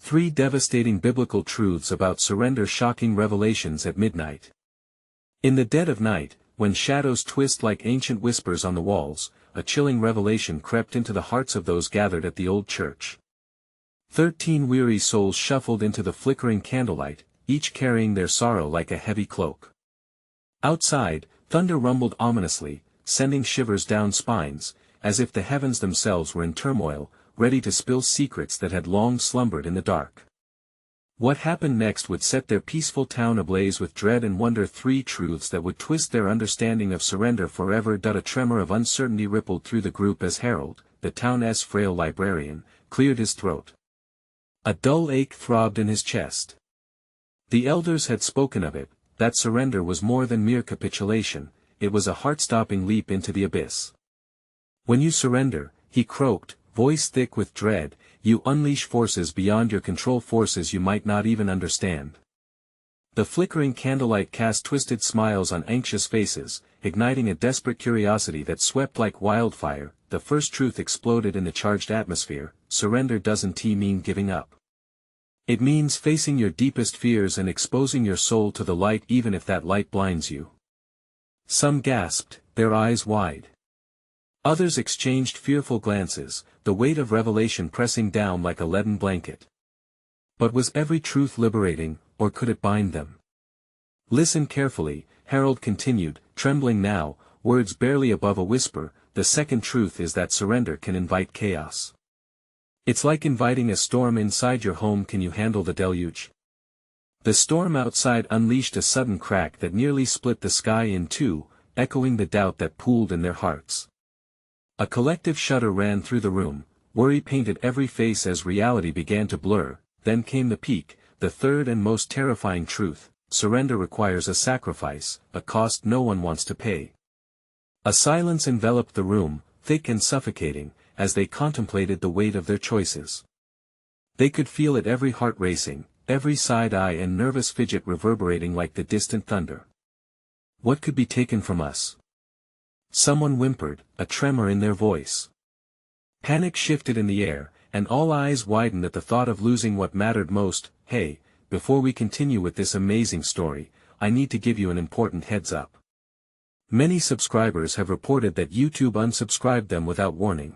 3 devastating biblical truths about surrender. Shocking revelations at midnight. In the dead of night, when shadows twist like ancient whispers on the walls, a chilling revelation crept into the hearts of those gathered at the old church. 13 weary souls shuffled into the flickering candlelight, each carrying their sorrow like a heavy cloak. Outside, thunder rumbled ominously, sending shivers down spines, as if the heavens themselves were in turmoil, ready to spill secrets that had long slumbered in the dark. What happened next would set their peaceful town ablaze with dread and wonder. 3 truths that would twist their understanding of surrender forever. A tremor of uncertainty rippled through the group as Harold, the town's frail librarian, cleared his throat. A dull ache throbbed in his chest. The elders had spoken of it, that surrender was more than mere capitulation, it was a heart-stopping leap into the abyss. When you surrender, he croaked, voice thick with dread, you unleash forces beyond your control, forces you might not even understand. The flickering candlelight cast twisted smiles on anxious faces, igniting a desperate curiosity that swept like wildfire. The first truth exploded in the charged atmosphere: surrender doesn't mean giving up. It means facing your deepest fears and exposing your soul to the light, even if that light blinds you. Some gasped, their eyes wide. Others exchanged fearful glances, the weight of revelation pressing down like a leaden blanket. But was every truth liberating, or could it bind them? Listen carefully, Harold continued, trembling now, words barely above a whisper. The second truth is that surrender can invite chaos. It's like inviting a storm inside your home. Can you handle the deluge? The storm outside unleashed a sudden crack that nearly split the sky in two, echoing the doubt that pooled in their hearts. A collective shudder ran through the room, worry painted every face as reality began to blur. Then came the peak, the third and most terrifying truth: surrender requires a sacrifice, a cost no one wants to pay. A silence enveloped the room, thick and suffocating, as they contemplated the weight of their choices. They could feel it, every heart racing, every side-eye and nervous fidget reverberating like the distant thunder. What could be taken from us? Someone whimpered, a tremor in their voice. Panic shifted in the air, and all eyes widened at the thought of losing what mattered most. Hey, before we continue with this amazing story, I need to give you an important heads up. Many subscribers have reported that YouTube unsubscribed them without warning.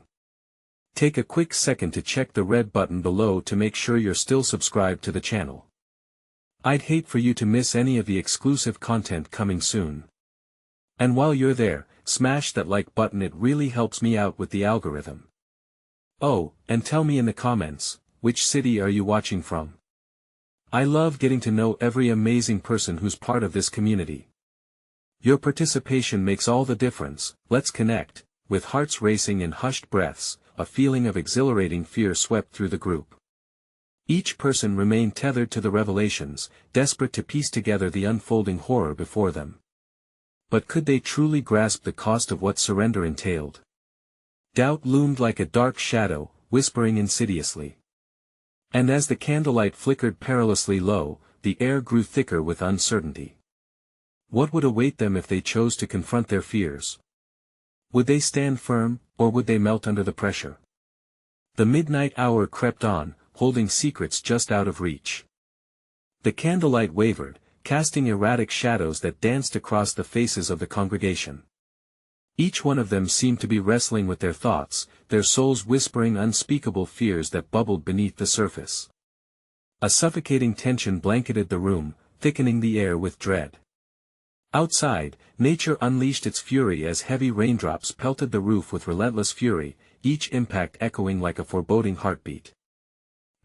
Take a quick second to check the red button below to make sure you're still subscribed to the channel. I'd hate for you to miss any of the exclusive content coming soon. And while you're there, smash that like button, it really helps me out with the algorithm. Oh, and tell me in the comments, which city are you watching from? I love getting to know every amazing person who's part of this community. Your participation makes all the difference. Let's connect. With hearts racing and hushed breaths, a feeling of exhilarating fear swept through the group. Each person remained tethered to the revelations, desperate to piece together the unfolding horror before them. But could they truly grasp the cost of what surrender entailed? Doubt loomed like a dark shadow, whispering insidiously. And as the candlelight flickered perilously low, the air grew thicker with uncertainty. What would await them if they chose to confront their fears? Would they stand firm, or would they melt under the pressure? The midnight hour crept on, holding secrets just out of reach. The candlelight wavered, casting erratic shadows that danced across the faces of the congregation. Each one of them seemed to be wrestling with their thoughts, their souls whispering unspeakable fears that bubbled beneath the surface. A suffocating tension blanketed the room, thickening the air with dread. Outside, nature unleashed its fury as heavy raindrops pelted the roof with relentless fury, each impact echoing like a foreboding heartbeat.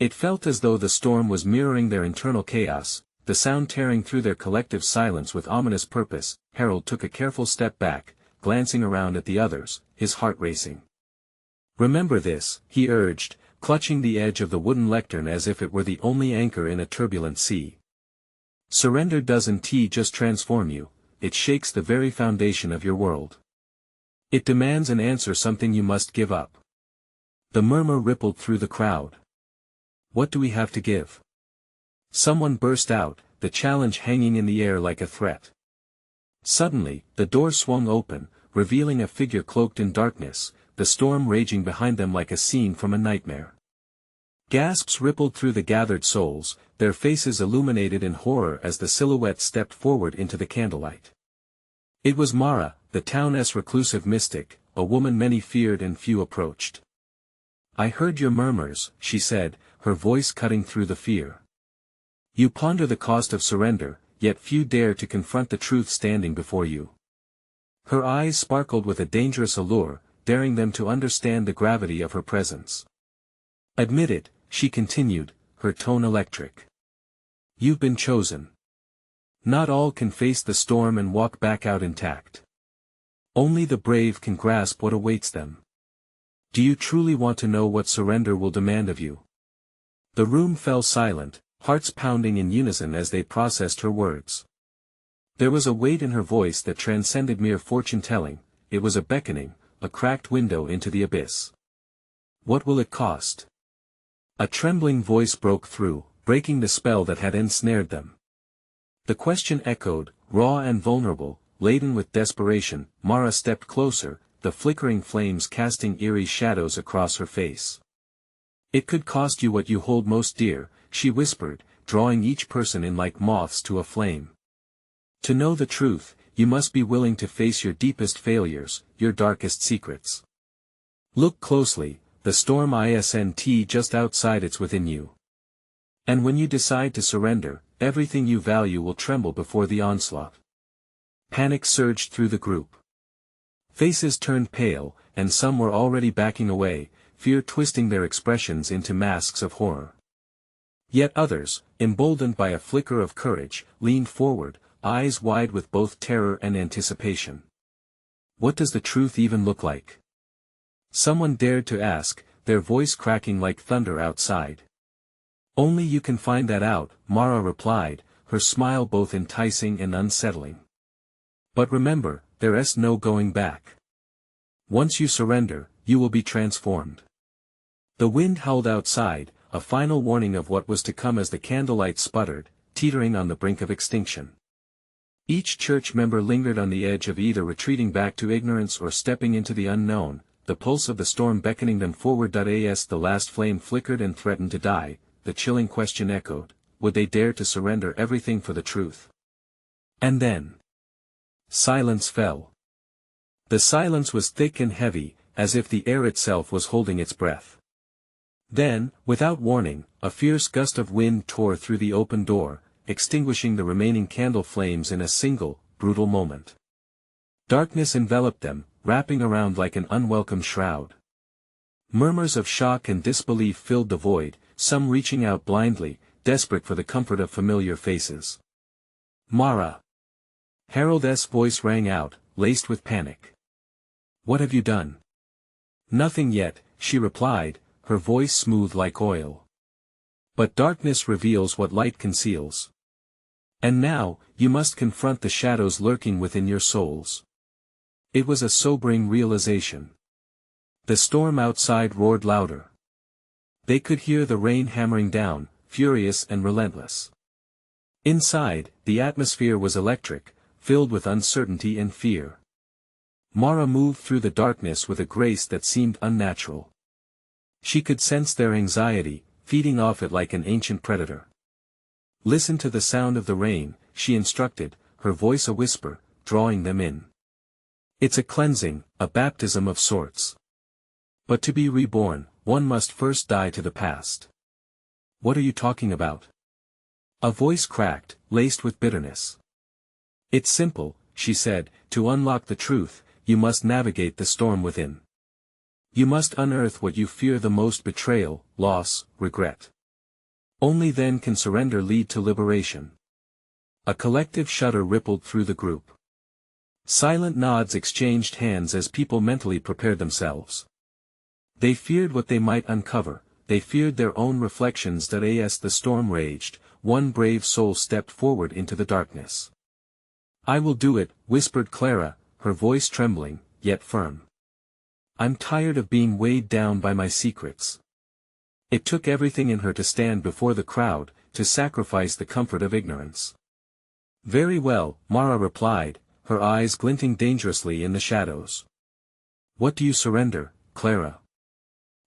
It felt as though the storm was mirroring their internal chaos, the sound tearing through their collective silence with ominous purpose. Harold took a careful step back, glancing around at the others, his heart racing. Remember this, he urged, clutching the edge of the wooden lectern as if it were the only anchor in a turbulent sea. Surrender doesn't just transform you, it shakes the very foundation of your world. It demands an answer, something you must give up. The murmur rippled through the crowd. What do we have to give? Someone burst out, the challenge hanging in the air like a threat. Suddenly, the door swung open, revealing a figure cloaked in darkness, the storm raging behind them like a scene from a nightmare. Gasps rippled through the gathered souls, their faces illuminated in horror as the silhouette stepped forward into the candlelight. It was Mara, the town's reclusive mystic, a woman many feared and few approached. "I heard your murmurs," she said, her voice cutting through the fear. "You ponder the cost of surrender, yet few dare to confront the truth standing before you." Her eyes sparkled with a dangerous allure, daring them to understand the gravity of her presence. "Admit it," she continued, her tone electric. "You've been chosen. Not all can face the storm and walk back out intact. Only the brave can grasp what awaits them. Do you truly want to know what surrender will demand of you?" The room fell silent, hearts pounding in unison as they processed her words. There was a weight in her voice that transcended mere fortune-telling. It was a beckoning, a cracked window into the abyss. "What will it cost?" A trembling voice broke through, breaking the spell that had ensnared them. The question echoed, raw and vulnerable, laden with desperation. Mara stepped closer, the flickering flames casting eerie shadows across her face. "It could cost you what you hold most dear," she whispered, drawing each person in like moths to a flame. "To know the truth, you must be willing to face your deepest failures, your darkest secrets. Look closely, the storm isn't just outside, it's within you. And when you decide to surrender, everything you value will tremble before the onslaught." Panic surged through the group. Faces turned pale, and some were already backing away, fear twisting their expressions into masks of horror. Yet others, emboldened by a flicker of courage, leaned forward, eyes wide with both terror and anticipation. "What does the truth even look like?" someone dared to ask, their voice cracking like thunder outside. "Only you can find that out," Mara replied, her smile both enticing and unsettling. "But remember, there's no going back. Once you surrender, you will be transformed." The wind howled outside, a final warning of what was to come as the candlelight sputtered, teetering on the brink of extinction. Each church member lingered on the edge of either retreating back to ignorance or stepping into the unknown, the pulse of the storm beckoning them forward. As the last flame flickered and threatened to die, the chilling question echoed, would they dare to surrender everything for the truth? And then silence fell. The silence was thick and heavy, as if the air itself was holding its breath. Then, without warning, a fierce gust of wind tore through the open door, extinguishing the remaining candle flames in a single, brutal moment. Darkness enveloped them, wrapping around like an unwelcome shroud. Murmurs of shock and disbelief filled the void, some reaching out blindly, desperate for the comfort of familiar faces. "Mara!" Harold's voice rang out, laced with panic. "What have you done?" "Nothing yet," she replied, her voice smooth like oil. "But darkness reveals what light conceals. And now, you must confront the shadows lurking within your souls." It was a sobering realization. The storm outside roared louder. They could hear the rain hammering down, furious and relentless. Inside, the atmosphere was electric, filled with uncertainty and fear. Mara moved through the darkness with a grace that seemed unnatural. She could sense their anxiety, feeding off it like an ancient predator. "Listen to the sound of the rain," she instructed, her voice a whisper, drawing them in. "It's a cleansing, a baptism of sorts. But to be reborn, one must first die to the past." "What are you talking about?" A voice cracked, laced with bitterness. "It's simple," she said, "to unlock the truth, you must navigate the storm within. You must unearth what you fear the most: betrayal, loss, regret. Only then can surrender lead to liberation." A collective shudder rippled through the group. Silent nods exchanged hands as people mentally prepared themselves. They feared what they might uncover, they feared their own reflections. As the storm raged, one brave soul stepped forward into the darkness. "I will do it," whispered Clara, her voice trembling, yet firm. "I'm tired of being weighed down by my secrets." It took everything in her to stand before the crowd, to sacrifice the comfort of ignorance. "Very well," Mara replied, her eyes glinting dangerously in the shadows. "What do you surrender, Clara?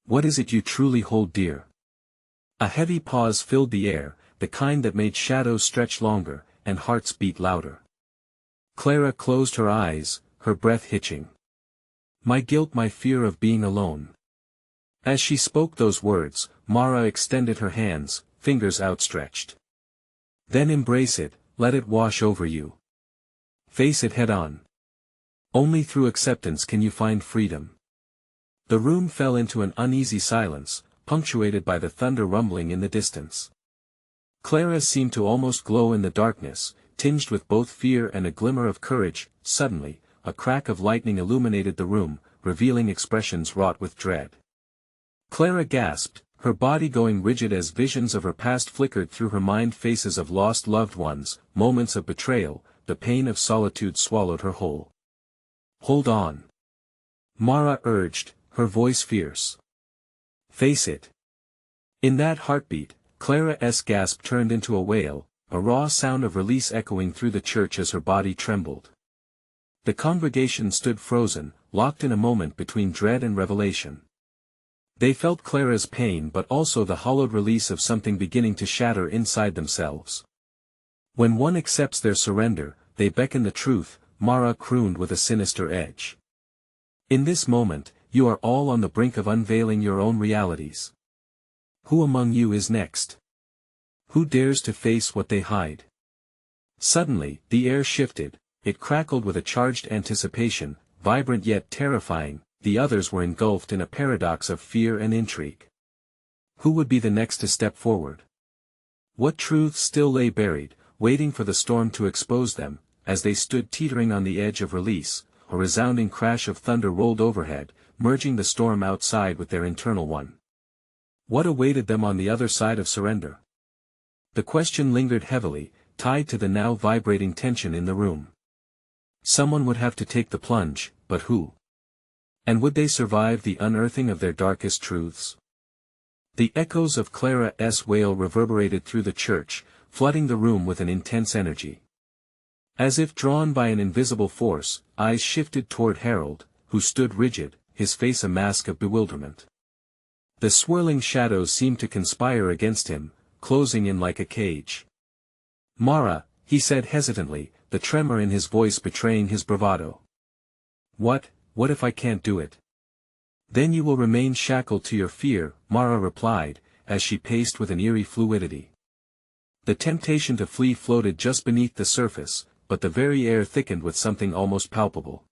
What is it you truly hold dear?" A heavy pause filled the air, the kind that made shadows stretch longer, and hearts beat louder. Clara closed her eyes, her breath hitching. My guilt, my fear of being alone. As she spoke those words, Mara extended her hands, fingers outstretched. Then embrace it, let it wash over you. Face it head on. Only through acceptance can you find freedom. The room fell into an uneasy silence, punctuated by the thunder rumbling in the distance. Clara seemed to almost glow in the darkness, tinged with both fear and a glimmer of courage. Suddenly, a crack of lightning illuminated the room, revealing expressions wrought with dread. Clara gasped, her body going rigid as visions of her past flickered through her mind, faces of lost loved ones, moments of betrayal, the pain of solitude swallowed her whole. Hold on. Mara urged, her voice fierce. Face it. In that heartbeat, Clara's gasp turned into a wail, a raw sound of release echoing through the church as her body trembled. The congregation stood frozen, locked in a moment between dread and revelation. They felt Clara's pain but also the hollowed release of something beginning to shatter inside themselves. When one accepts their surrender, they beckon the truth, Mara crooned with a sinister edge. In this moment, you are all on the brink of unveiling your own realities. Who among you is next? Who dares to face what they hide? Suddenly, the air shifted, it crackled with a charged anticipation, vibrant yet terrifying. The others were engulfed in a paradox of fear and intrigue. Who would be the next to step forward? What truths still lay buried, waiting for the storm to expose them? As they stood teetering on the edge of release, a resounding crash of thunder rolled overhead, merging the storm outside with their internal one. What awaited them on the other side of surrender? The question lingered heavily, tied to the now vibrating tension in the room. Someone would have to take the plunge, but who? And would they survive the unearthing of their darkest truths? The echoes of Clara's wail reverberated through the church, flooding the room with an intense energy. As if drawn by an invisible force, eyes shifted toward Harold, who stood rigid, his face a mask of bewilderment. The swirling shadows seemed to conspire against him, closing in like a cage. Mara, he said hesitantly, the tremor in his voice betraying his bravado. What if I can't do it? Then you will remain shackled to your fear, Mara replied, as she paced with an eerie fluidity. The temptation to flee floated just beneath the surface, but the very air thickened with something almost palpable.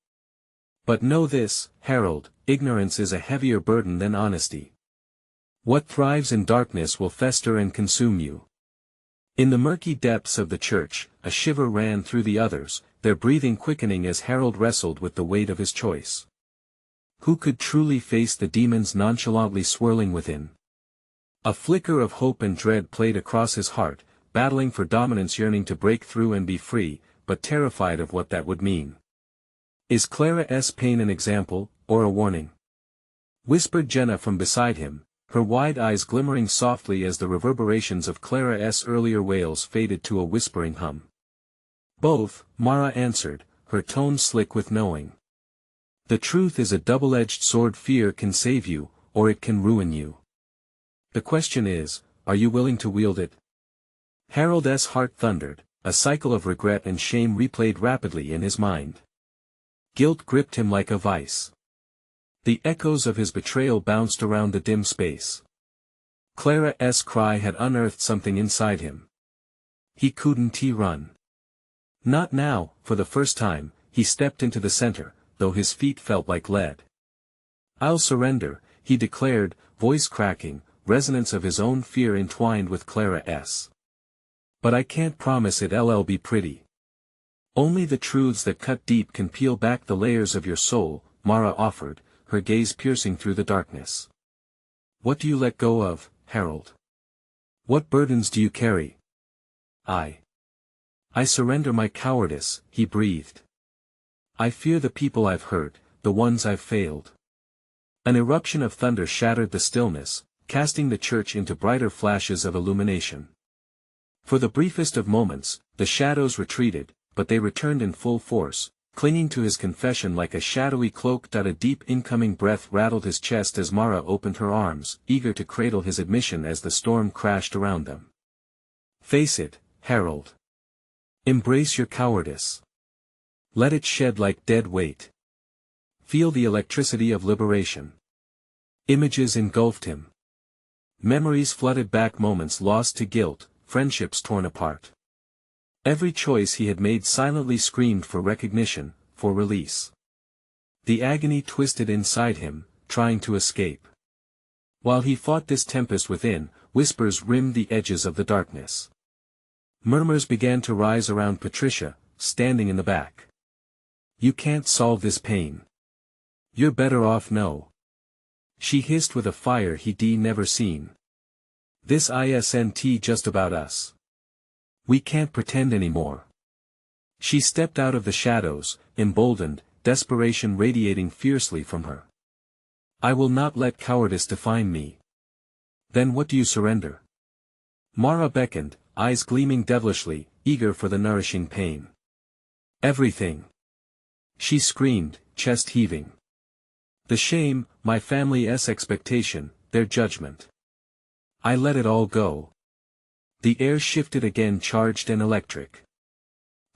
But know this, Harold, ignorance is a heavier burden than honesty. What thrives in darkness will fester and consume you. In the murky depths of the church, a shiver ran through the others, their breathing quickening as Harold wrestled with the weight of his choice. Who could truly face the demons nonchalantly swirling within? A flicker of hope and dread played across his heart, battling for dominance, yearning to break through and be free, but terrified of what that would mean. Is Clara's pain an example, or a warning? Whispered Jenna from beside him, her wide eyes glimmering softly as the reverberations of Clara's earlier wails faded to a whispering hum. Both, Mara answered, her tone slick with knowing. The truth is a double-edged sword. Fear can save you, or it can ruin you. The question is, are you willing to wield it? Harold's heart thundered, a cycle of regret and shame replayed rapidly in his mind. Guilt gripped him like a vice. The echoes of his betrayal bounced around the dim space. Clara's cry had unearthed something inside him. He couldn't run. Not now. For the first time, he stepped into the center, though his feet felt like lead. I'll surrender, he declared, voice cracking, resonance of his own fear entwined with Clara's. But I can't promise it'll be pretty. Only the truths that cut deep can peel back the layers of your soul, Mara offered, her gaze piercing through the darkness. What do you let go of, Harold? What burdens do you carry? I surrender my cowardice, he breathed. I fear the people I've hurt, the ones I've failed. An eruption of thunder shattered the stillness, casting the church into brighter flashes of illumination. For the briefest of moments, the shadows retreated, but they returned in full force, clinging to his confession like a shadowy cloak. A deep incoming breath rattled his chest as Mara opened her arms, eager to cradle his admission as the storm crashed around them. Face it, Harold. Embrace your cowardice. Let it shed like dead weight. Feel the electricity of liberation. Images engulfed him. Memories flooded back, moments lost to guilt, friendships torn apart. Every choice he had made silently screamed for recognition, for release. The agony twisted inside him, trying to escape. While he fought this tempest within, whispers rimmed the edges of the darkness. Murmurs began to rise around Patricia, standing in the back. You can't solve this pain. You're better off no. She hissed with a fire he'd never seen. This isn't just about us. We can't pretend anymore. She stepped out of the shadows, emboldened, desperation radiating fiercely from her. I will not let cowardice define me. Then what do you surrender? Mara beckoned, eyes gleaming devilishly, eager for the nourishing pain. Everything. She screamed, chest heaving. The shame, my family's expectation, their judgment. I let it all go. The air shifted again, charged and electric.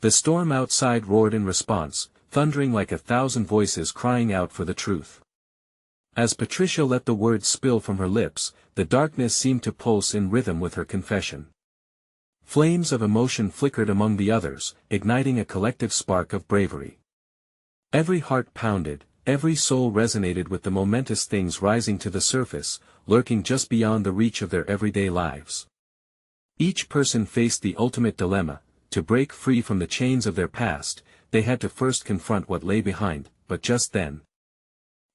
The storm outside roared in response, thundering like 1,000 voices crying out for the truth. As Patricia let the words spill from her lips, the darkness seemed to pulse in rhythm with her confession. Flames of emotion flickered among the others, igniting a collective spark of bravery. Every heart pounded, every soul resonated with the momentous things rising to the surface, lurking just beyond the reach of their everyday lives. Each person faced the ultimate dilemma: to break free from the chains of their past, they had to first confront what lay behind, but just then.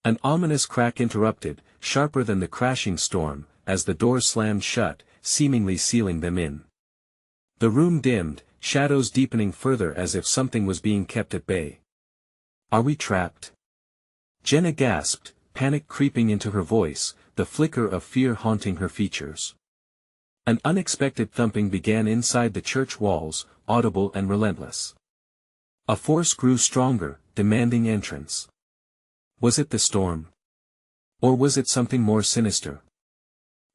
An ominous crack interrupted, sharper than the crashing storm, as the door slammed shut, seemingly sealing them in. The room dimmed, shadows deepening further as if something was being kept at bay. Are we trapped? Jenna gasped, panic creeping into her voice, the flicker of fear haunting her features. An unexpected thumping began inside the church walls, audible and relentless. A force grew stronger, demanding entrance. Was it the storm? Or was it something more sinister?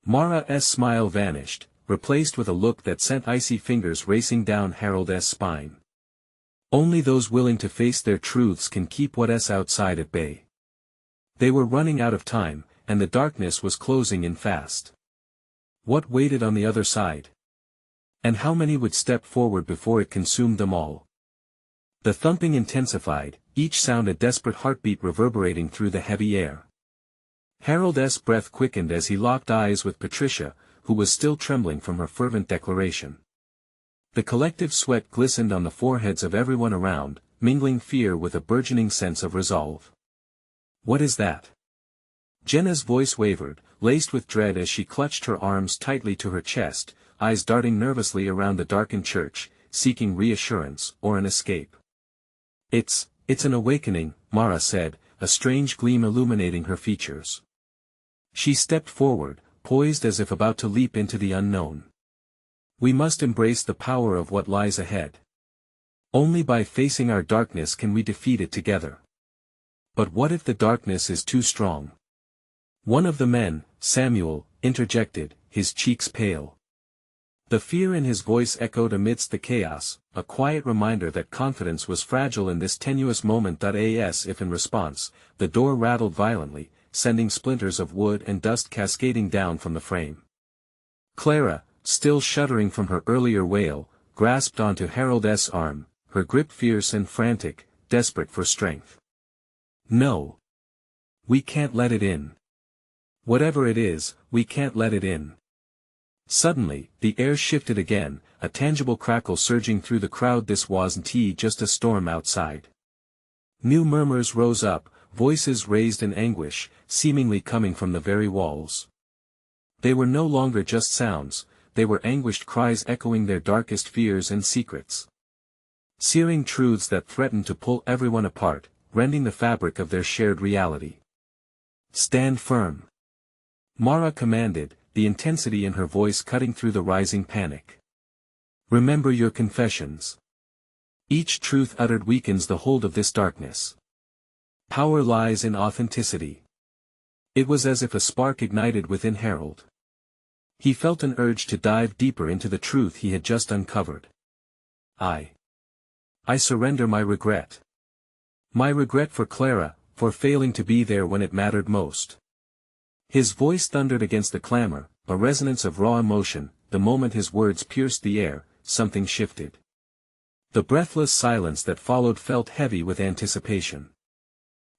Mara's smile vanished, replaced with a look that sent icy fingers racing down Harold's spine. Only those willing to face their truths can keep what's outside at bay. They were running out of time, and the darkness was closing in fast. What waited on the other side? And how many would step forward before it consumed them all? The thumping intensified, each sound a desperate heartbeat reverberating through the heavy air. Harold's breath quickened as he locked eyes with Patricia, who was still trembling from her fervent declaration. The collective sweat glistened on the foreheads of everyone around, mingling fear with a burgeoning sense of resolve. What is that? Jenna's voice wavered, laced with dread as she clutched her arms tightly to her chest, eyes darting nervously around the darkened church, seeking reassurance or an escape. It's an awakening, Mara said, a strange gleam illuminating her features. She stepped forward, poised as if about to leap into the unknown. We must embrace the power of what lies ahead. Only by facing our darkness can we defeat it together. But what if the darkness is too strong? One of the men, Samuel, interjected, his cheeks pale. The fear in his voice echoed amidst the chaos, a quiet reminder that confidence was fragile in this tenuous moment. As if in response, the door rattled violently, sending splinters of wood and dust cascading down from the frame. Clara, still shuddering from her earlier wail, grasped onto Harold's arm, her grip fierce and frantic, desperate for strength. No. We can't let it in. Whatever it is, we can't let it in. Suddenly, the air shifted again, a tangible crackle surging through the crowd. This wasn't just a storm outside. New murmurs rose up, voices raised in anguish, seemingly coming from the very walls. They were no longer just sounds, they were anguished cries echoing their darkest fears and secrets. Searing truths that threatened to pull everyone apart, rending the fabric of their shared reality. Stand firm. Mara commanded, the intensity in her voice cutting through the rising panic. Remember your confessions. Each truth uttered weakens the hold of this darkness. Power lies in authenticity. It was as if a spark ignited within Harold. He felt an urge to dive deeper into the truth he had just uncovered. I surrender my regret. My regret for Clara, for failing to be there when it mattered most. His voice thundered against the clamor, a resonance of raw emotion. The moment his words pierced the air, something shifted. The breathless silence that followed felt heavy with anticipation.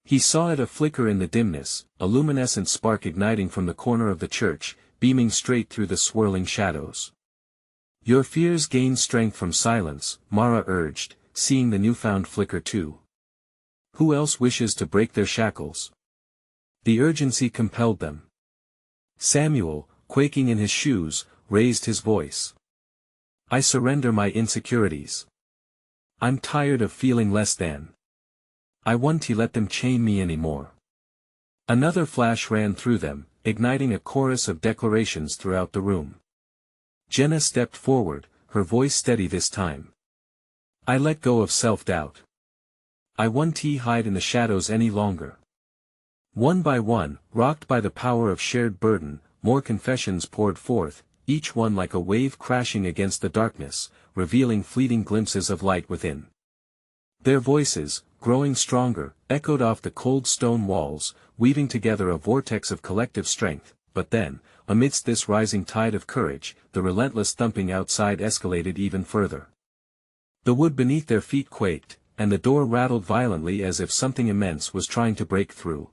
He saw it a flicker in the dimness, a luminescent spark igniting from the corner of the church, beaming straight through the swirling shadows. Your fears gain strength from silence, Mara urged, seeing the newfound flicker too. Who else wishes to break their shackles? The urgency compelled them. Samuel, quaking in his shoes, raised his voice. I surrender my insecurities. I'm tired of feeling less than. I won't let them chain me anymore. Another flash ran through them, igniting a chorus of declarations throughout the room. Jenna stepped forward, her voice steady this time. I let go of self-doubt. I won't hide in the shadows any longer. One by one, rocked by the power of shared burden, more confessions poured forth, each one like a wave crashing against the darkness, revealing fleeting glimpses of light within. Their voices, growing stronger, echoed off the cold stone walls, weaving together a vortex of collective strength, but then, amidst this rising tide of courage, the relentless thumping outside escalated even further. The wood beneath their feet quaked, and the door rattled violently as if something immense was trying to break through.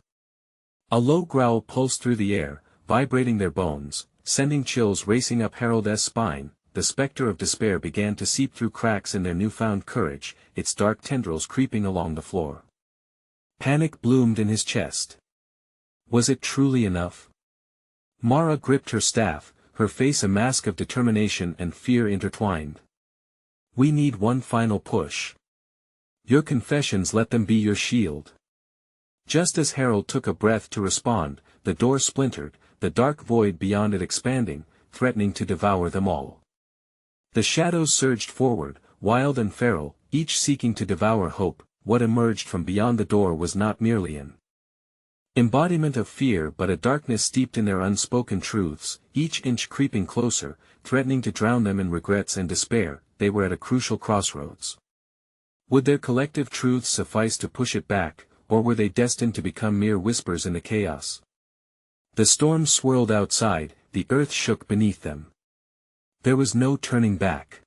A low growl pulsed through the air, vibrating their bones, sending chills racing up Harold's spine. The specter of despair began to seep through cracks in their newfound courage, its dark tendrils creeping along the floor. Panic bloomed in his chest. Was it truly enough? Mara gripped her staff, her face a mask of determination and fear intertwined. We need one final push. Your confessions, let them be your shield. Just as Harold took a breath to respond, the door splintered, the dark void beyond it expanding, threatening to devour them all. The shadows surged forward, wild and feral, each seeking to devour hope. What emerged from beyond the door was not merely an embodiment of fear but a darkness steeped in their unspoken truths, each inch creeping closer, threatening to drown them in regrets and despair. They were at a crucial crossroads. Would their collective truths suffice to push it back, or were they destined to become mere whispers in the chaos? The storm swirled outside, the earth shook beneath them. There was no turning back.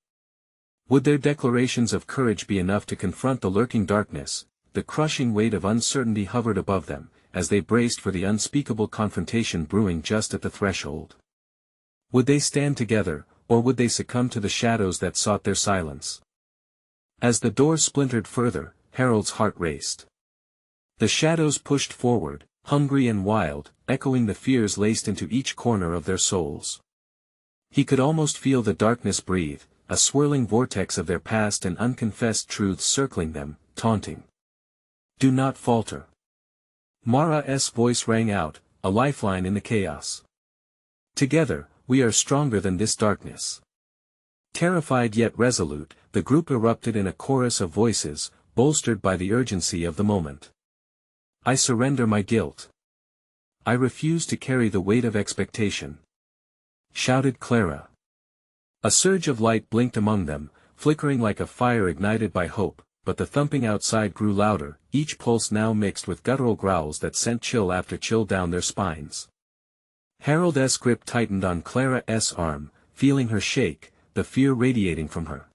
Would their declarations of courage be enough to confront the lurking darkness? The crushing weight of uncertainty hovered above them, as they braced for the unspeakable confrontation brewing just at the threshold. Would they stand together, or would they succumb to the shadows that sought their silence? As the door splintered further, Harold's heart raced. The shadows pushed forward, hungry and wild, echoing the fears laced into each corner of their souls. He could almost feel the darkness breathe, a swirling vortex of their past and unconfessed truths circling them, taunting. Do not falter. Mara's voice rang out, a lifeline in the chaos. Together, we are stronger than this darkness. Terrified yet resolute, the group erupted in a chorus of voices, bolstered by the urgency of the moment. I surrender my guilt. I refuse to carry the weight of expectation. Shouted Clara. A surge of light blinked among them, flickering like a fire ignited by hope, but the thumping outside grew louder, each pulse now mixed with guttural growls that sent chill after chill down their spines. Harold's grip tightened on Clara's arm, feeling her shake, the fear radiating from her.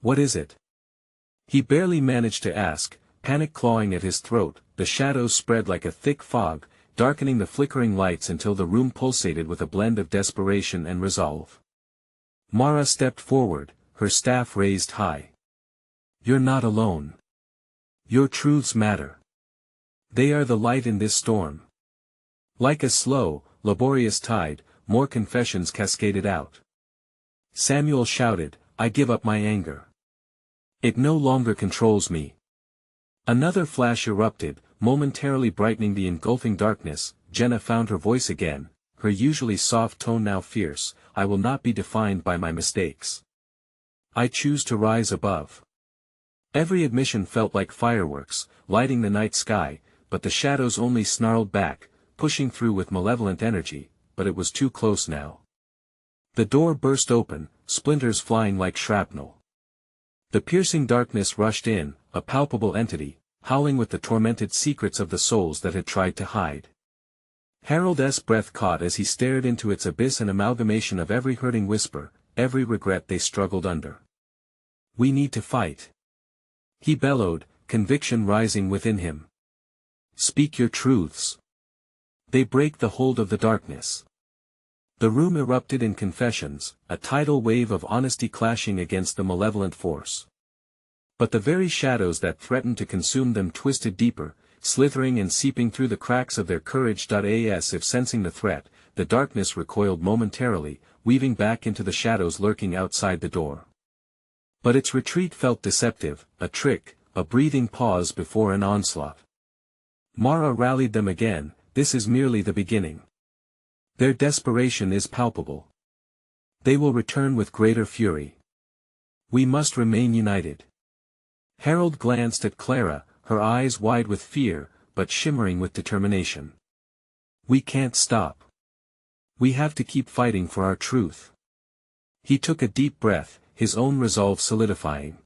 What is it? He barely managed to ask, panic clawing at his throat. The shadows spread like a thick fog, darkening the flickering lights until the room pulsated with a blend of desperation and resolve. Mara stepped forward, her staff raised high. You're not alone. Your truths matter. They are the light in this storm. Like a slow, laborious tide, more confessions cascaded out. Samuel shouted, I give up my anger. It no longer controls me. Another flash erupted, momentarily brightening the engulfing darkness. Jenna found her voice again, her usually soft tone now fierce. I will not be defined by my mistakes. I choose to rise above. Every admission felt like fireworks, lighting the night sky, but the shadows only snarled back, pushing through with malevolent energy, but it was too close now. The door burst open, splinters flying like shrapnel. The piercing darkness rushed in, a palpable entity, howling with the tormented secrets of the souls that had tried to hide. Harold's breath caught as he stared into its abyss, an amalgamation of every hurting whisper, every regret they struggled under. "We need to fight," he bellowed, conviction rising within him. "Speak your truths. They break the hold of the darkness." The room erupted in confessions, a tidal wave of honesty clashing against the malevolent force. But the very shadows that threatened to consume them twisted deeper, slithering and seeping through the cracks of their courage. As if sensing the threat, the darkness recoiled momentarily, weaving back into the shadows lurking outside the door. But its retreat felt deceptive, a trick, a breathing pause before an onslaught. Mara rallied them again. "This is merely the beginning. Their desperation is palpable. They will return with greater fury. We must remain united." Harold glanced at Clara, her eyes wide with fear, but shimmering with determination. "We can't stop. We have to keep fighting for our truth." He took a deep breath, his own resolve solidifying.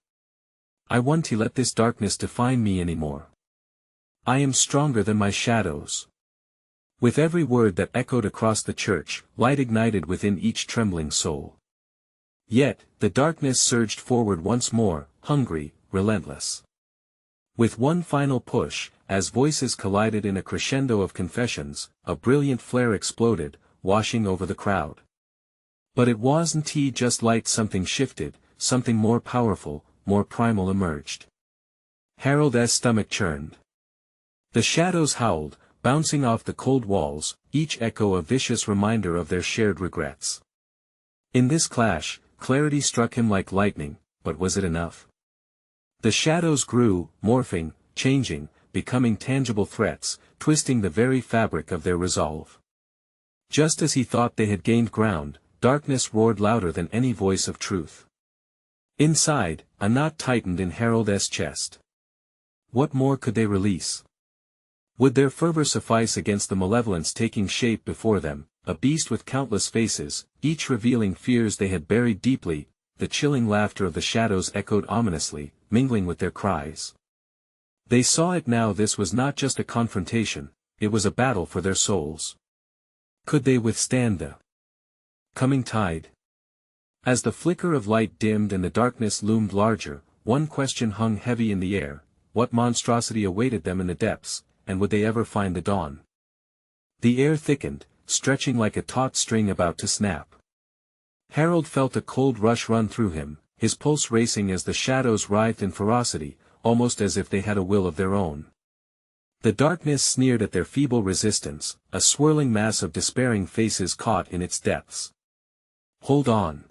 "I won't let this darkness define me anymore. I am stronger than my shadows." With every word that echoed across the church, light ignited within each trembling soul. Yet, the darkness surged forward once more, hungry, relentless. With one final push, as voices collided in a crescendo of confessions, a brilliant flare exploded, washing over the crowd. But it wasn't just light. Something shifted, something more powerful, more primal emerged. Harold's stomach churned. The shadows howled, bouncing off the cold walls, each echo a vicious reminder of their shared regrets. In this clash, clarity struck him like lightning, but was it enough? The shadows grew, morphing, changing, becoming tangible threats, twisting the very fabric of their resolve. Just as he thought they had gained ground, darkness roared louder than any voice of truth. Inside, a knot tightened in Harold's chest. What more could they release? Would their fervor suffice against the malevolence taking shape before them, a beast with countless faces, each revealing fears they had buried deeply? The chilling laughter of the shadows echoed ominously, mingling with their cries. They saw it now. This was not just a confrontation, it was a battle for their souls. Could they withstand the coming tide? As the flicker of light dimmed and the darkness loomed larger, one question hung heavy in the air: what monstrosity awaited them in the depths? And would they ever find the dawn? The air thickened, stretching like a taut string about to snap. Harold felt a cold rush run through him, his pulse racing as the shadows writhed in ferocity, almost as if they had a will of their own. The darkness sneered at their feeble resistance, a swirling mass of despairing faces caught in its depths. "Hold on!"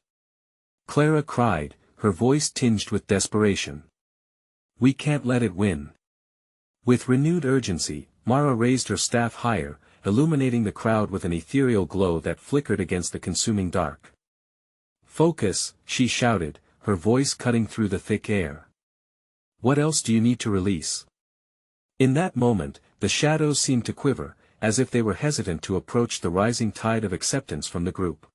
Clara cried, her voice tinged with desperation. "We can't let it win." With renewed urgency, Mara raised her staff higher, illuminating the crowd with an ethereal glow that flickered against the consuming dark. "Focus," she shouted, her voice cutting through the thick air. "What else do you need to release?" In that moment, the shadows seemed to quiver, as if they were hesitant to approach the rising tide of acceptance from the group.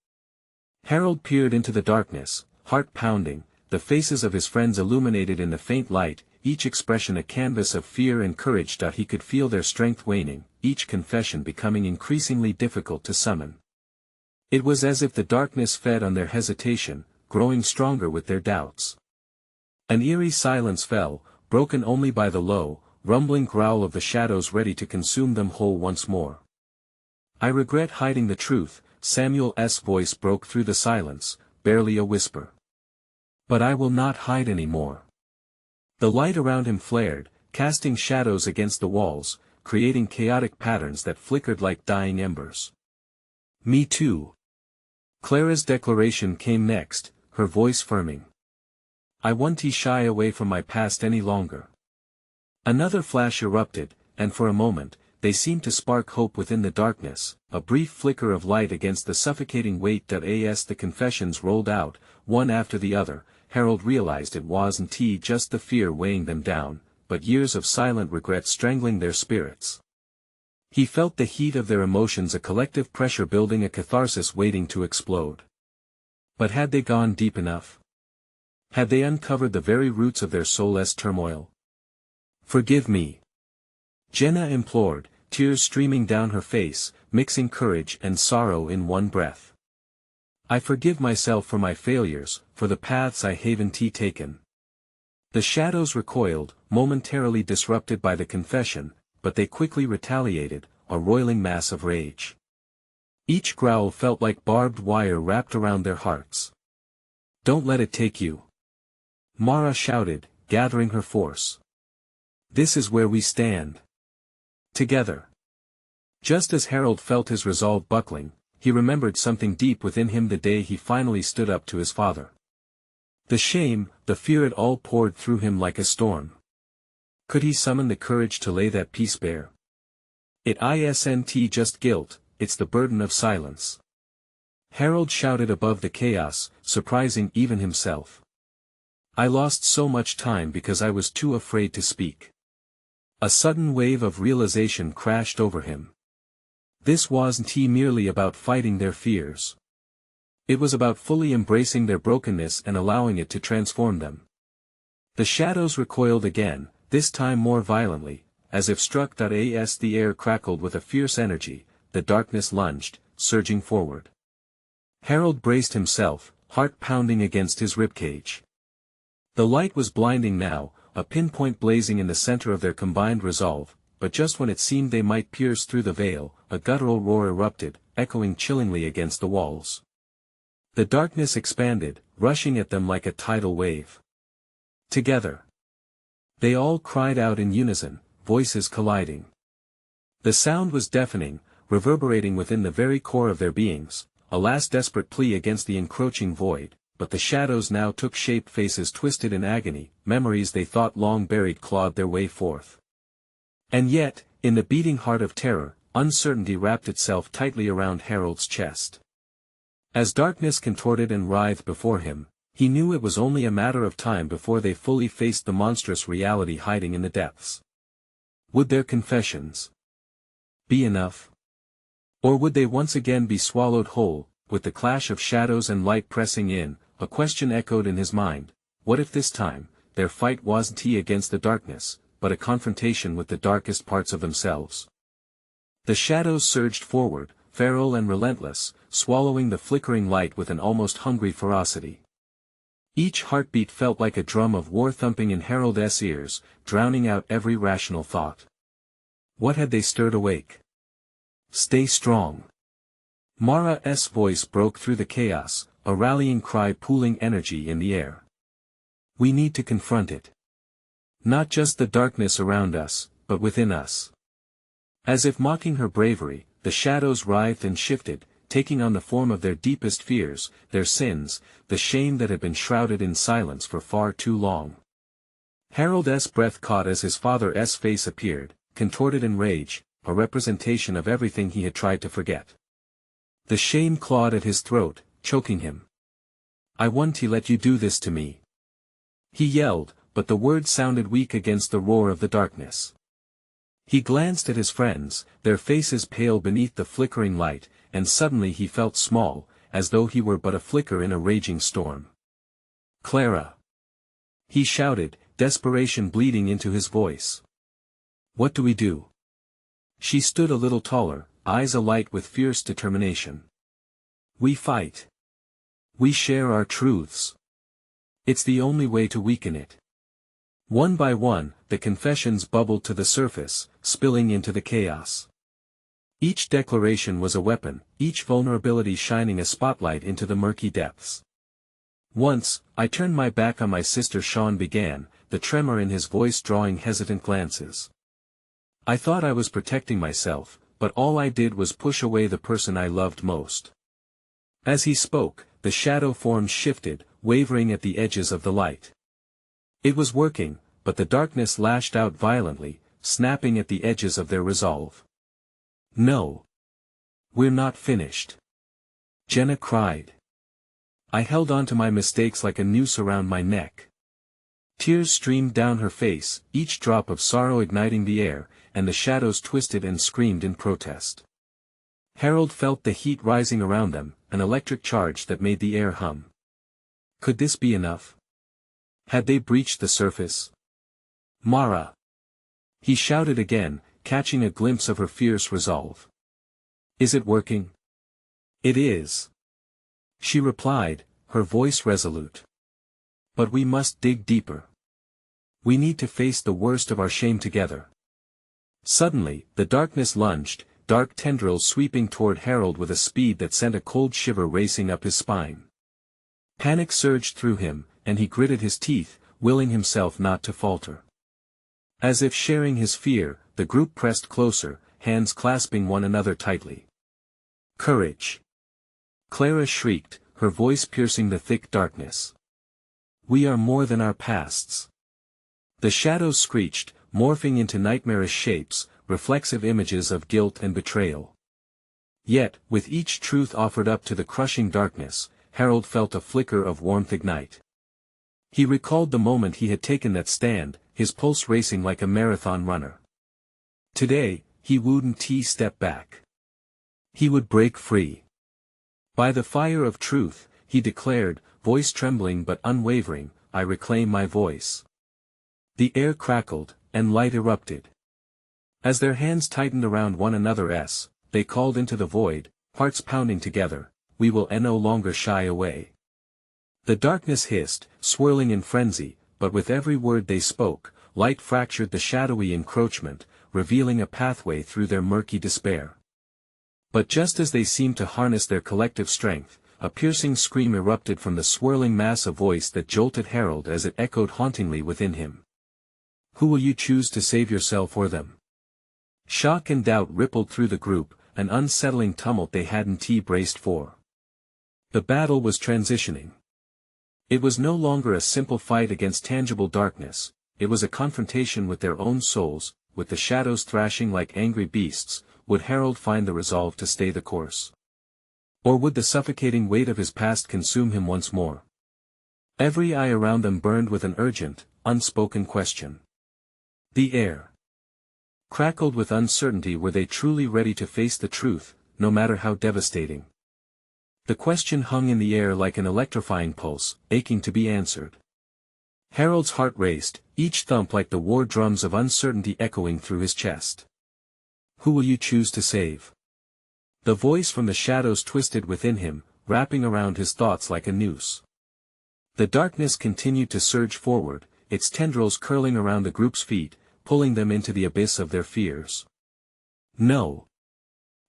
Harold peered into the darkness, heart pounding, the faces of his friends illuminated in the faint light, each expression a canvas of fear and courage. He could feel their strength waning, each confession becoming increasingly difficult to summon. It was as if the darkness fed on their hesitation, growing stronger with their doubts. An eerie silence fell, broken only by the low, rumbling growl of the shadows ready to consume them whole once more. "I regret hiding the truth," Samuel's voice broke through the silence, barely a whisper. "But I will not hide any more." The light around him flared, casting shadows against the walls, creating chaotic patterns that flickered like dying embers. "Me too." Clara's declaration came next, her voice firming. "I won't shy away from my past any longer." Another flash erupted, and for a moment, they seemed to spark hope within the darkness, a brief flicker of light against the suffocating weight. As the confessions rolled out, one after the other, Harold realized it wasn't just the fear weighing them down, but years of silent regret strangling their spirits. He felt the heat of their emotions, a collective pressure building, a catharsis waiting to explode. But had they gone deep enough? Had they uncovered the very roots of their soulless turmoil? "Forgive me," Jenna implored, tears streaming down her face, mixing courage and sorrow in one breath. "I forgive myself for my failures, for the paths I haven't taken." The shadows recoiled, momentarily disrupted by the confession, but they quickly retaliated, a roiling mass of rage. Each growl felt like barbed wire wrapped around their hearts. "Don't let it take you," Mara shouted, gathering her force. "This is where we stand. Together." Just as Harold felt his resolve buckling, he remembered something deep within him the day he finally stood up to his father. The shame, the fear, it all poured through him like a storm. Could he summon the courage to lay that piece bare? It isn't just guilt, it's the burden of silence. Harold shouted above the chaos, surprising even himself. "I lost so much time because I was too afraid to speak." A sudden wave of realization crashed over him. This wasn't merely about fighting their fears. It was about fully embracing their brokenness and allowing it to transform them. The shadows recoiled again, this time more violently, as if struck. As the air crackled with a fierce energy, the darkness lunged, surging forward. Harold braced himself, heart pounding against his ribcage. The light was blinding now, a pinpoint blazing in the center of their combined resolve, but just when it seemed they might pierce through the veil, a guttural roar erupted, echoing chillingly against the walls. The darkness expanded, rushing at them like a tidal wave. Together, they all cried out in unison, voices colliding. The sound was deafening, reverberating within the very core of their beings, a last desperate plea against the encroaching void, but the shadows now took shape, faces twisted in agony, memories they thought long buried clawed their way forth. And yet, in the beating heart of terror, uncertainty wrapped itself tightly around Harold's chest. As darkness contorted and writhed before him, he knew it was only a matter of time before they fully faced the monstrous reality hiding in the depths. Would their confessions be enough? Or would they once again be swallowed whole, with the clash of shadows and light pressing in? A question echoed in his mind: what if this time, their fight wasn't against the darkness, but a confrontation with the darkest parts of themselves? The shadows surged forward, feral and relentless, swallowing the flickering light with an almost hungry ferocity. Each heartbeat felt like a drum of war thumping in Harold's ears, drowning out every rational thought. What had they stirred awake? "Stay strong." Mara's voice broke through the chaos, a rallying cry pooling energy in the air. "We need to confront it. Not just the darkness around us, but within us." As if mocking her bravery, the shadows writhed and shifted, taking on the form of their deepest fears, their sins, the shame that had been shrouded in silence for far too long. Harold's breath caught as his father's face appeared, contorted in rage, a representation of everything he had tried to forget. The shame clawed at his throat, choking him. "I won't let you do this to me," he yelled, but the words sounded weak against the roar of the darkness. He glanced at his friends, their faces pale beneath the flickering light, and suddenly he felt small, as though he were but a flicker in a raging storm. "Clara!" he shouted, desperation bleeding into his voice. "What do we do?" She stood a little taller, eyes alight with fierce determination. "We fight. We share our truths. It's the only way to weaken it." One by one, the confessions bubbled to the surface, spilling into the chaos. Each declaration was a weapon, each vulnerability shining a spotlight into the murky depths. "Once, I turned my back on my sister," Sean began, the tremor in his voice drawing hesitant glances. "I thought I was protecting myself, but all I did was push away the person I loved most." As he spoke, the shadow forms shifted, wavering at the edges of the light. It was working, but the darkness lashed out violently, snapping at the edges of their resolve. "No. We're not finished," Jenna cried. I held on to my mistakes like a noose around my neck. Tears streamed down her face, each drop of sorrow igniting the air, and the shadows twisted and screamed in protest. Harold felt the heat rising around them, an electric charge that made the air hum. Could this be enough? Had they breached the surface? Mara! He shouted again, catching a glimpse of her fierce resolve. Is it working? It is. She replied, her voice resolute. But we must dig deeper. We need to face the worst of our shame together. Suddenly, the darkness lunged, dark tendrils sweeping toward Harold with a speed that sent a cold shiver racing up his spine. Panic surged through him, and he gritted his teeth, willing himself not to falter. As if sharing his fear, the group pressed closer, hands clasping one another tightly. Courage! Clara shrieked, her voice piercing the thick darkness. We are more than our pasts. The shadows screeched, morphing into nightmarish shapes, reflexive images of guilt and betrayal. Yet, with each truth offered up to the crushing darkness, Harold felt a flicker of warmth ignite. He recalled the moment he had taken that stand, his pulse racing like a marathon runner. Today, he wouldn't step back. He would break free. By the fire of truth, he declared, voice trembling but unwavering, I reclaim my voice. The air crackled, and light erupted. As their hands tightened around one another's, they called into the void, hearts pounding together, we will no longer shy away. The darkness hissed, swirling in frenzy, but with every word they spoke, light fractured the shadowy encroachment, revealing a pathway through their murky despair. But just as they seemed to harness their collective strength, a piercing scream erupted from the swirling mass, a voice that jolted Harold as it echoed hauntingly within him. Who will you choose to save yourself or them? Shock and doubt rippled through the group, an unsettling tumult they hadn't braced for. The battle was transitioning. It was no longer a simple fight against tangible darkness, it was a confrontation with their own souls, with the shadows thrashing like angry beasts. Would Harold find the resolve to stay the course? Or would the suffocating weight of his past consume him once more? Every eye around them burned with an urgent, unspoken question. The air crackled with uncertainty. Were they truly ready to face the truth, no matter how devastating? The question hung in the air like an electrifying pulse, aching to be answered. Harold's heart raced, each thump like the war drums of uncertainty echoing through his chest. Who will you choose to save? The voice from the shadows twisted within him, wrapping around his thoughts like a noose. The darkness continued to surge forward, its tendrils curling around the group's feet, pulling them into the abyss of their fears. No!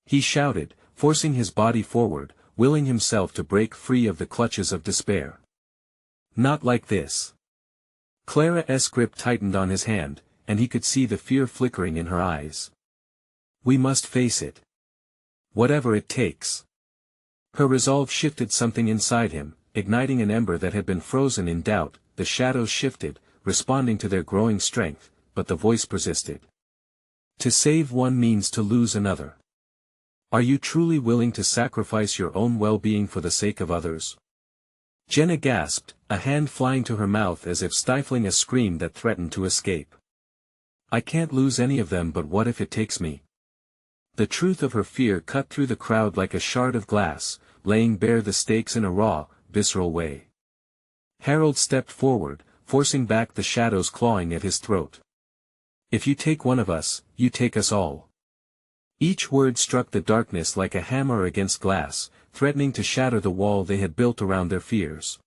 He shouted, forcing his body forward, willing himself to break free of the clutches of despair. Not like this. Clara's grip tightened on his hand, and he could see the fear flickering in her eyes. We must face it. Whatever it takes. Her resolve shifted something inside him, igniting an ember that had been frozen in doubt. The shadows shifted, responding to their growing strength, but the voice persisted. To save one means to lose another. Are you truly willing to sacrifice your own well-being for the sake of others? Jenna gasped, a hand flying to her mouth as if stifling a scream that threatened to escape. I can't lose any of them, but what if it takes me? The truth of her fear cut through the crowd like a shard of glass, laying bare the stakes in a raw, visceral way. Harold stepped forward, forcing back the shadows clawing at his throat. If you take one of us, you take us all. Each word struck the darkness like a hammer against glass, threatening to shatter the wall they had built around their fears.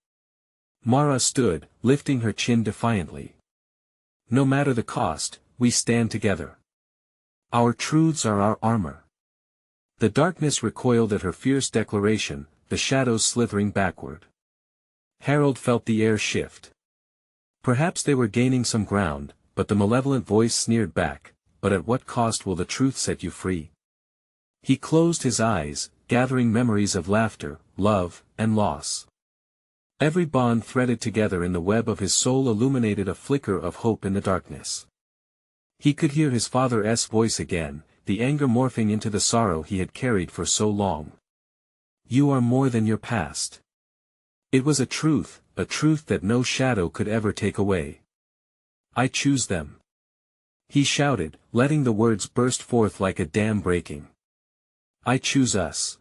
Mara stood, lifting her chin defiantly. No matter the cost, we stand together. Our truths are our armor. The darkness recoiled at her fierce declaration, the shadows slithering backward. Harold felt the air shift. Perhaps they were gaining some ground, but the malevolent voice sneered back, but at what cost will the truth set you free? He closed his eyes, gathering memories of laughter, love, and loss. Every bond threaded together in the web of his soul illuminated a flicker of hope in the darkness. He could hear his father's voice again, the anger morphing into the sorrow he had carried for so long. You are more than your past. It was a truth that no shadow could ever take away. I choose them. He shouted, letting the words burst forth like a dam breaking. I choose us.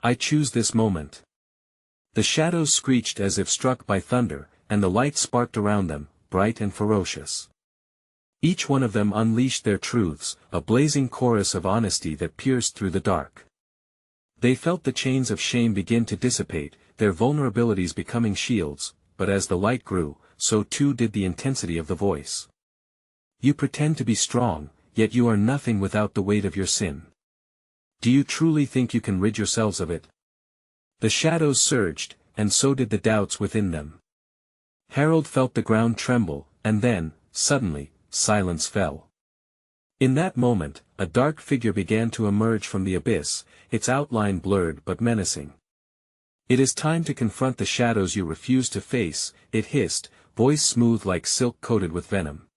I choose this moment. The shadows screeched as if struck by thunder, and the light sparked around them, bright and ferocious. Each one of them unleashed their truths, a blazing chorus of honesty that pierced through the dark. They felt the chains of shame begin to dissipate, their vulnerabilities becoming shields, but as the light grew, so too did the intensity of the voice. You pretend to be strong, yet you are nothing without the weight of your sin. Do you truly think you can rid yourselves of it? The shadows surged, and so did the doubts within them. Harold felt the ground tremble, and then, suddenly, silence fell. In that moment, a dark figure began to emerge from the abyss, its outline blurred but menacing. It is time to confront the shadows you refuse to face, it hissed, voice smooth like silk coated with venom.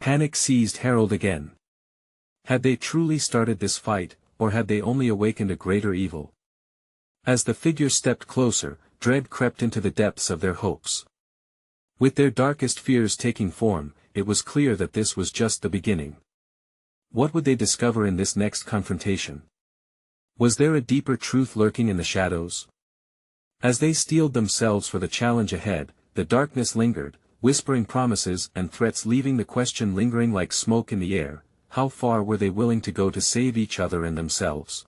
Panic seized Harold again. Had they truly started this fight, or had they only awakened a greater evil? As the figure stepped closer, dread crept into the depths of their hopes. With their darkest fears taking form, it was clear that this was just the beginning. What would they discover in this next confrontation? Was there a deeper truth lurking in the shadows? As they steeled themselves for the challenge ahead, the darkness lingered, whispering promises and threats, leaving the question lingering like smoke in the air: how far were they willing to go to save each other and themselves?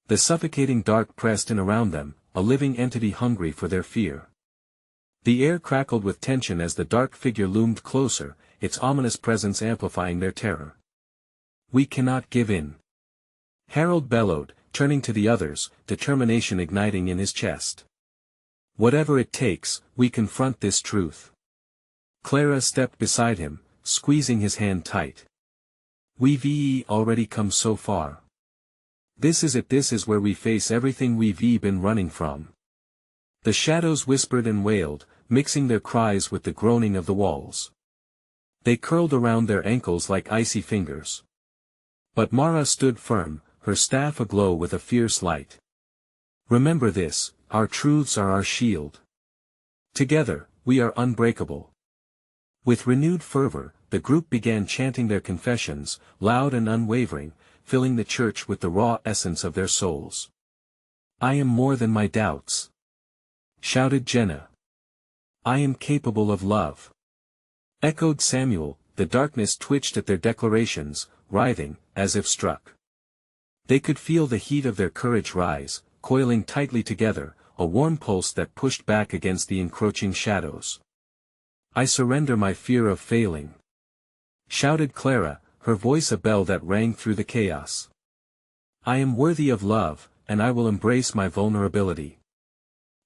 The suffocating dark pressed in around them, a living entity hungry for their fear. The air crackled with tension as the dark figure loomed closer, its ominous presence amplifying their terror. We cannot give in. Harold bellowed, turning to the others, determination igniting in his chest. Whatever it takes, we confront this truth. Clara stepped beside him, squeezing his hand tight. We've already come so far. This is it, this is where we face everything we've been running from. The shadows whispered and wailed, mixing their cries with the groaning of the walls. They curled around their ankles like icy fingers. But Mara stood firm, her staff aglow with a fierce light. Remember this, our truths are our shield. Together, we are unbreakable. With renewed fervor, the group began chanting their confessions, loud and unwavering, filling the church with the raw essence of their souls. I am more than my doubts, shouted Jenna. I am capable of love, echoed Samuel. The darkness twitched at their declarations, writhing, as if struck. They could feel the heat of their courage rise, coiling tightly together, a warm pulse that pushed back against the encroaching shadows. I surrender my fear of failing, shouted Clara, her voice a bell that rang through the chaos. I am worthy of love, and I will embrace my vulnerability.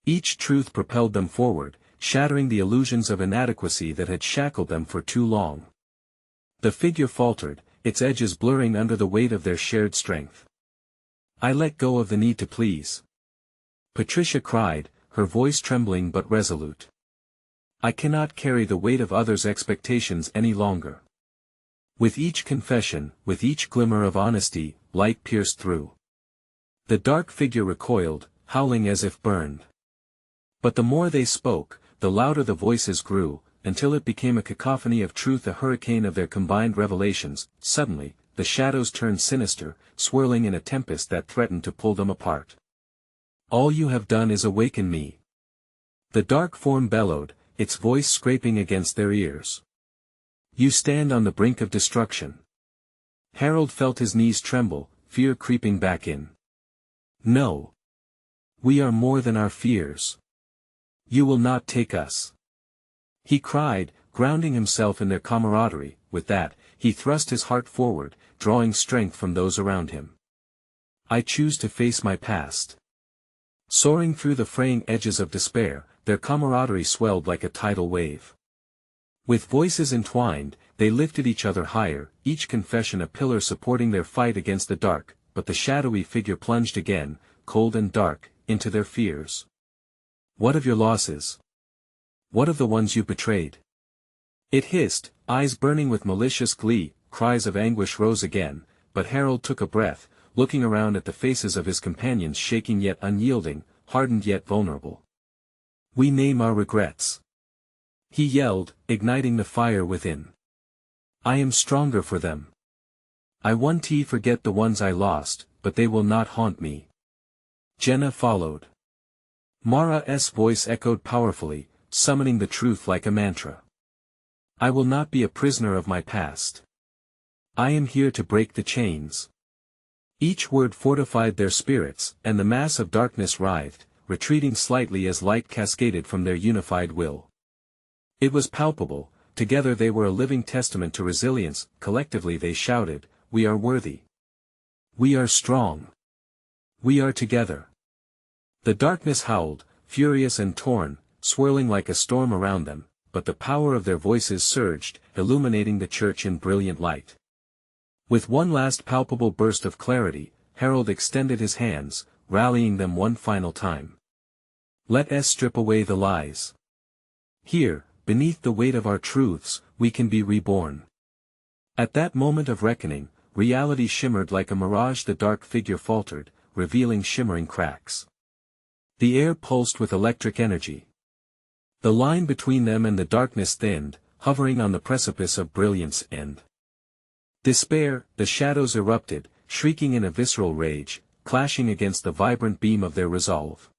Each truth propelled them forward, shattering the illusions of inadequacy that had shackled them for too long. The figure faltered, its edges blurring under the weight of their shared strength. I let go of the need to please, Patricia cried, her voice trembling but resolute. I cannot carry the weight of others' expectations any longer. With each confession, with each glimmer of honesty, light pierced through. The dark figure recoiled, howling as if burned. But the more they spoke, the louder the voices grew, until it became a cacophony of truth, a hurricane of their combined revelations. Suddenly, the shadows turned sinister, swirling in a tempest that threatened to pull them apart. All you have done is awaken me, the dark form bellowed, its voice scraping against their ears. You stand on the brink of destruction. Harold felt his knees tremble, fear creeping back in. No. We are more than our fears. You will not take us, he cried, grounding himself in their camaraderie. With that, he thrust his heart forward, drawing strength from those around him. I choose to face my past. Soaring through the fraying edges of despair, their camaraderie swelled like a tidal wave. With voices entwined, they lifted each other higher, each confession a pillar supporting their fight against the dark. But the shadowy figure plunged again, cold and dark, into their fears. What of your losses? What of the ones you betrayed? It hissed, eyes burning with malicious glee. Cries of anguish rose again, but Harold took a breath, looking around at the faces of his companions, shaking yet unyielding, hardened yet vulnerable. We name our regrets. He yelled, igniting the fire within. I am stronger for them. I won't forget the ones I lost, but they will not haunt me. Jenna followed. Mara's voice echoed powerfully, summoning the truth like a mantra. I will not be a prisoner of my past. I am here to break the chains. Each word fortified their spirits, and the mass of darkness writhed, retreating slightly as light cascaded from their unified will. It was palpable. Together they were a living testament to resilience. Collectively they shouted, we are worthy. We are strong. We are together. The darkness howled, furious and torn, swirling like a storm around them, but the power of their voices surged, illuminating the church in brilliant light. With one last palpable burst of clarity, Harold extended his hands, rallying them one final time. Let us strip away the lies. Here, beneath the weight of our truths, we can be reborn. At that moment of reckoning, reality shimmered like a mirage. The dark figure faltered, revealing shimmering cracks. The air pulsed with electric energy. The line between them and the darkness thinned, hovering on the precipice of brilliance and despair. The shadows erupted, shrieking in a visceral rage, clashing against the vibrant beam of their resolve.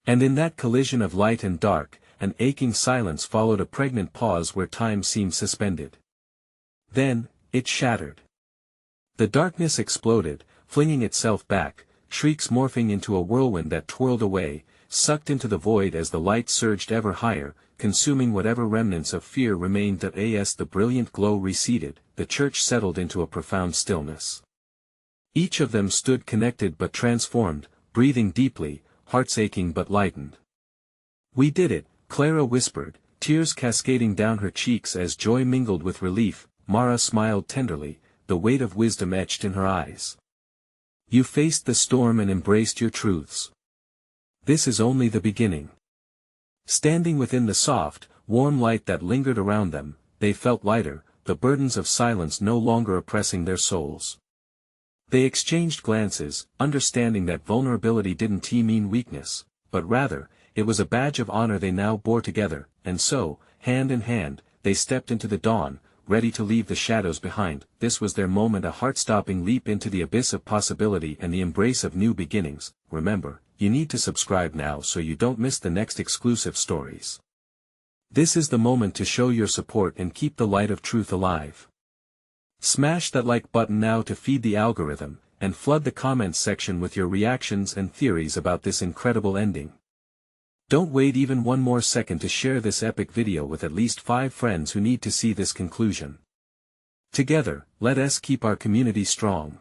And in that collision of light and dark, an aching silence followed, a pregnant pause where time seemed suspended. Then, it shattered. The darkness exploded, flinging itself back, shrieks morphing into a whirlwind that twirled away, sucked into the void as the light surged ever higher, consuming whatever remnants of fear remained. As the brilliant glow receded, the church settled into a profound stillness. Each of them stood connected but transformed, breathing deeply, hearts aching but lightened. We did it, Clara whispered, tears cascading down her cheeks as joy mingled with relief. Mara smiled tenderly, the weight of wisdom etched in her eyes. You faced the storm and embraced your truths. This is only the beginning. Standing within the soft, warm light that lingered around them, they felt lighter, the burdens of silence no longer oppressing their souls. They exchanged glances, understanding that vulnerability didn't mean weakness, but rather, it was a badge of honor they now bore together, and so, hand in hand, they stepped into the dawn, ready to leave the shadows behind. This was their moment, a heart-stopping leap into the abyss of possibility and the embrace of new beginnings. Remember, you need to subscribe now so you don't miss the next exclusive stories. This is the moment to show your support and keep the light of truth alive. Smash that like button now to feed the algorithm, and flood the comments section with your reactions and theories about this incredible ending. Don't wait even one more second to share this epic video with at least 5 friends who need to see this conclusion. Together, let us keep our community strong.